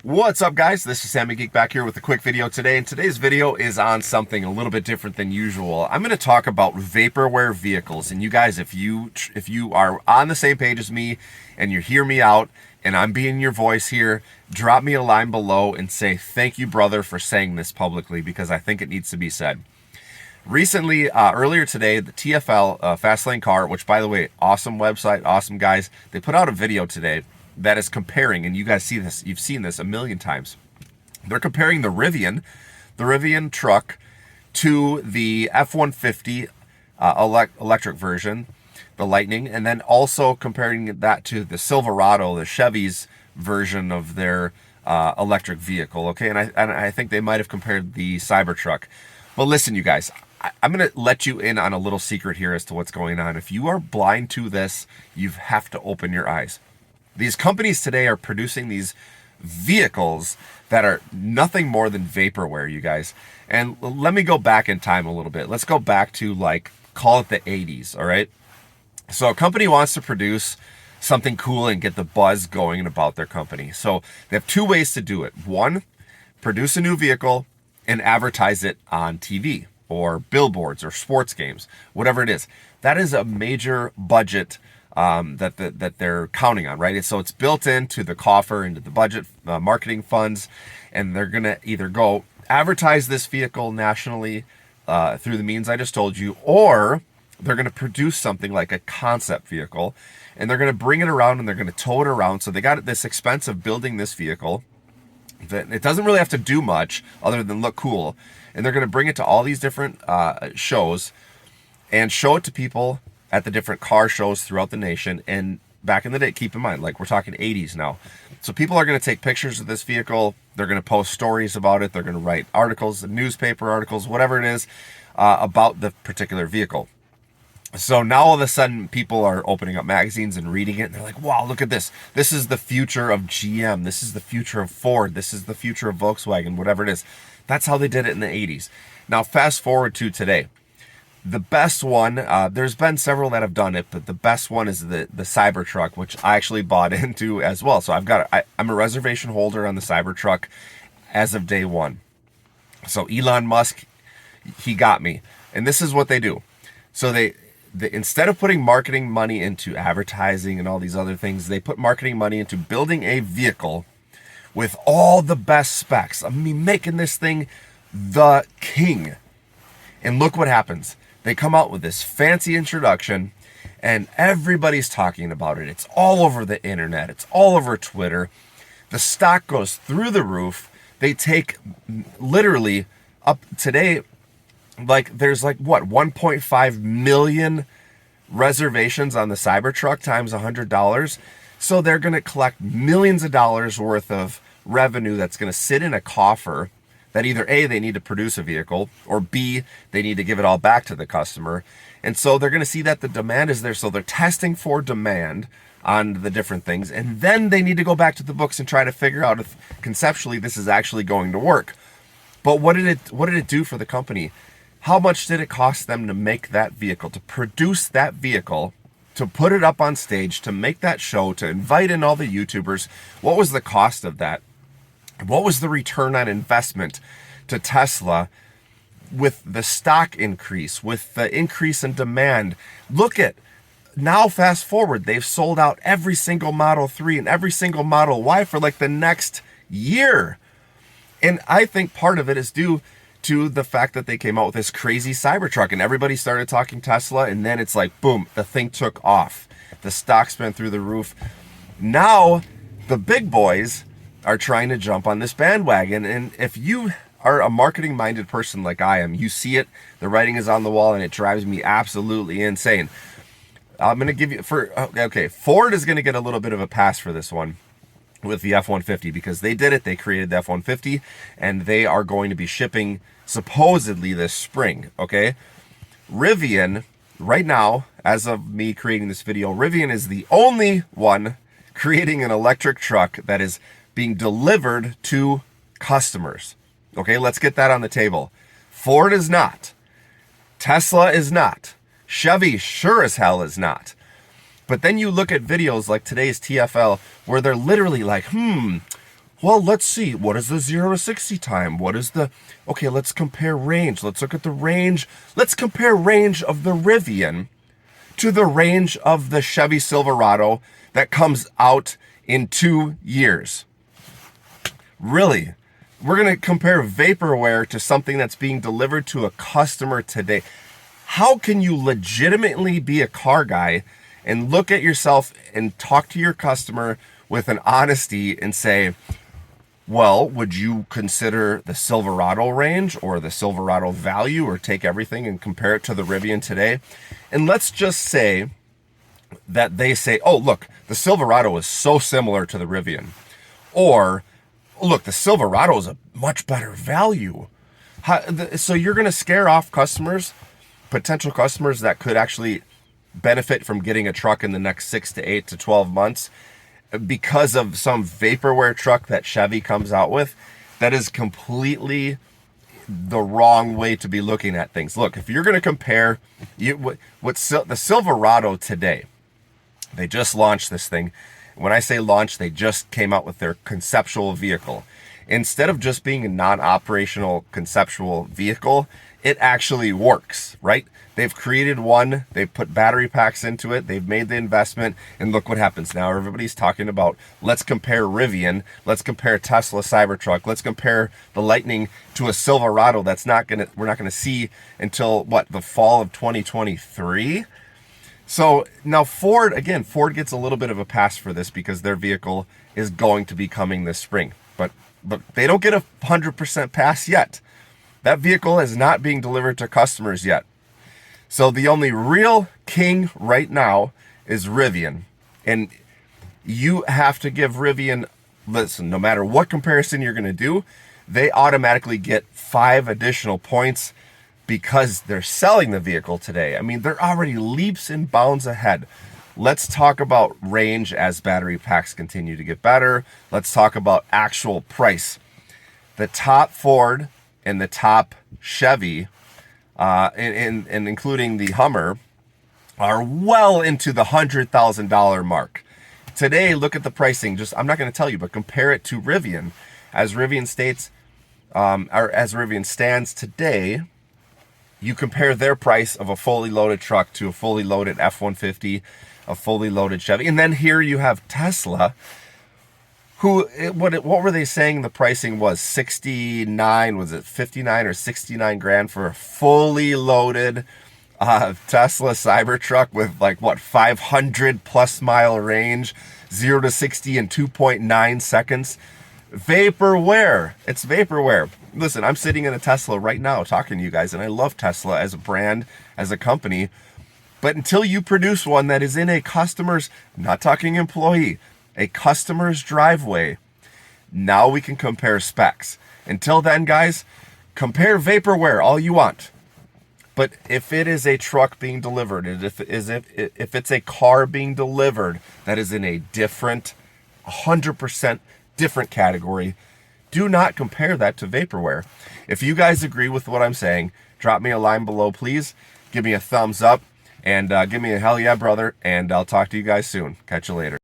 What's up, guys? This is Sammy Geek back here with a quick video today, and today's video is on something a little bit different than usual. I'm going to talk about vaporware vehicles, and you guys, if you are on the same page as me and you hear me out and I'm being your voice here, drop me a line below and say thank you, brother, for saying this publicly, because I think it needs to be said. Recently, earlier today, the TFL Fast Lane Car, which, by the way, awesome website, awesome guys, they put out a video today that is comparing, and you guys see this, you've seen this a million times. They're comparing the Rivian truck to the F150 electric version, the Lightning, and then also comparing that to the Silverado, the Chevy's version of their electric vehicle. Okay, and I think they might have compared the Cybertruck. But listen, you guys, I'm going to let you in on a little secret here as to what's going on. If you are blind to this, you have to open your eyes. These companies today are producing these vehicles that are nothing more than vaporware, you guys. And let me go back in time a little bit. Let's go back to, like, call it the 80s, all right? So a company wants to produce something cool and get the buzz going about their company. So they have two ways to do it. One, produce a new vehicle and advertise it on TV or billboards or sports games, whatever it is. That is a major budget that they're counting on, right? So it's built into the coffer, into the budget, marketing funds, and they're gonna either go advertise this vehicle nationally through the means I just told you, or they're gonna produce something like a concept vehicle, and they're gonna bring it around and they're gonna tow it around. So they got this expense of building this vehicle that it doesn't really have to do much other than look cool, and they're gonna bring it to all these different shows and show it to people at the different car shows throughout the nation. And back in the day, keep in mind, like, we're talking 80s now. So people are going to take pictures of this vehicle. They're going to post stories about it. They're going to write articles, newspaper articles, whatever it is, about the particular vehicle. So now all of a sudden people are opening up magazines and reading it. And they're like, wow, look at this. This is the future of GM. This is the future of Ford. This is the future of Volkswagen, whatever it is. That's how they did it in the 80s. Now, fast forward to today. The best one, there's been several that have done it, but the best one is the Cybertruck, which I actually bought into as well. So I'm a reservation holder on the Cybertruck as of day one. So Elon Musk, he got me. And this is what they do. So they instead of putting marketing money into advertising and all these other things, they put marketing money into building a vehicle with all the best specs. I mean, making this thing the king. And look what happens. They come out with this fancy introduction and everybody's talking about it. It's all over the internet. It's all over Twitter. The stock goes through the roof. They take literally up today, like, there's like, what, 1.5 million reservations on the Cybertruck times $100. So they're going to collect millions of dollars worth of revenue that's going to sit in a coffer that either A, they need to produce a vehicle, or B, they need to give it all back to the customer. And so they're going to see that the demand is there. So they're testing for demand on the different things. And then they need to go back to the books and try to figure out if conceptually this is actually going to work. But what did it do for the company? How much did it cost them to make that vehicle, to produce that vehicle, to put it up on stage, to make that show, to invite in all the YouTubers? What was the cost of that? What was the return on investment to Tesla with the stock increase, with the increase in demand? Look at now, fast forward, they've sold out every single Model 3 and every single Model Y for like the next year. And I think part of it is due to the fact that they came out with this crazy Cybertruck and everybody started talking Tesla, and then it's like, boom, the thing took off. The stock's been through the roof. Now the big boys are trying to jump on this bandwagon. And if you are a marketing minded person like I am, you see it, the writing is on the wall, and it drives me absolutely insane. I'm going to give you okay, Ford is going to get a little bit of a pass for this one with the F150, because they did it. They created the F150 and they are going to be shipping supposedly this spring. Okay. Rivian right now, as of me creating this video, Rivian is the only one creating an electric truck that is being delivered to customers. Okay, let's get that on the table. Ford is not. Tesla is not. Chevy sure as hell is not. But then you look at videos like today's TFL where they're literally like, Well, let's see. What is the 0 to 60 time? What is the... Okay, let's compare range. Let's look at the range. Let's compare range of the Rivian to the range of the Chevy Silverado that comes out in 2 years. Really? We're going to compare Vaporware to something that's being delivered to a customer today. How can you legitimately be a car guy and look at yourself and talk to your customer with an honesty and say, well, would you consider the Silverado range or the Silverado value, or take everything and compare it to the Rivian today? And let's just say that they say, oh, look, the Silverado is so similar to the Rivian. Or, look, the Silverado is a much better value. So you're going to scare off customers, potential customers that could actually benefit from getting a truck in the next 6 to 8 to 12 months because of some vaporware truck that Chevy comes out with. That is completely the wrong way to be looking at things. Look, if you're going to compare the Silverado today, they just launched this thing. When I say launch, they just came out with their conceptual vehicle. Instead of just being a non-operational conceptual vehicle, it actually works, right? They've created one, they've put battery packs into it, they've made the investment, and look what happens now. Everybody's talking about, let's compare Rivian, let's compare Tesla Cybertruck, let's compare the Lightning to a Silverado that's we're not gonna see until what, the fall of 2023? So now Ford gets a little bit of a pass for this because their vehicle is going to be coming this spring. But they don't get a 100% pass yet. That vehicle is not being delivered to customers yet. So the only real king right now is Rivian. And you have to give Rivian, listen, no matter what comparison you're going to do, they automatically get 5 additional points because they're selling the vehicle today. I mean, they're already leaps and bounds ahead. Let's talk about range as battery packs continue to get better. Let's talk about actual price. The top Ford and the top Chevy, and including the Hummer, are well into the $100,000 mark. Today, look at the pricing. I'm not going to tell you, but compare it to Rivian. As Rivian stands today, you compare their price of a fully loaded truck to a fully loaded F-150, a fully loaded Chevy. And then here you have Tesla, what were they saying the pricing was? 69, was it 59 or 69 grand for a fully loaded Tesla Cybertruck with 500 plus mile range, 0 to 60 in 2.9 seconds. Vaporware. It's Vaporware. Listen, I'm sitting in a Tesla right now talking to you guys, and I love Tesla as a brand, as a company. But until you produce one that is in a customer's, I'm not talking employee, a customer's driveway, now we can compare specs. Until then, guys, compare Vaporware all you want. But if it is a truck being delivered, if it's a car being delivered that is in a different, 100% different category, do not compare that to Vaporware. If you guys agree with what I'm saying, drop me a line below, please. Give me a thumbs up and give me a hell yeah, brother. And I'll talk to you guys soon. Catch you later.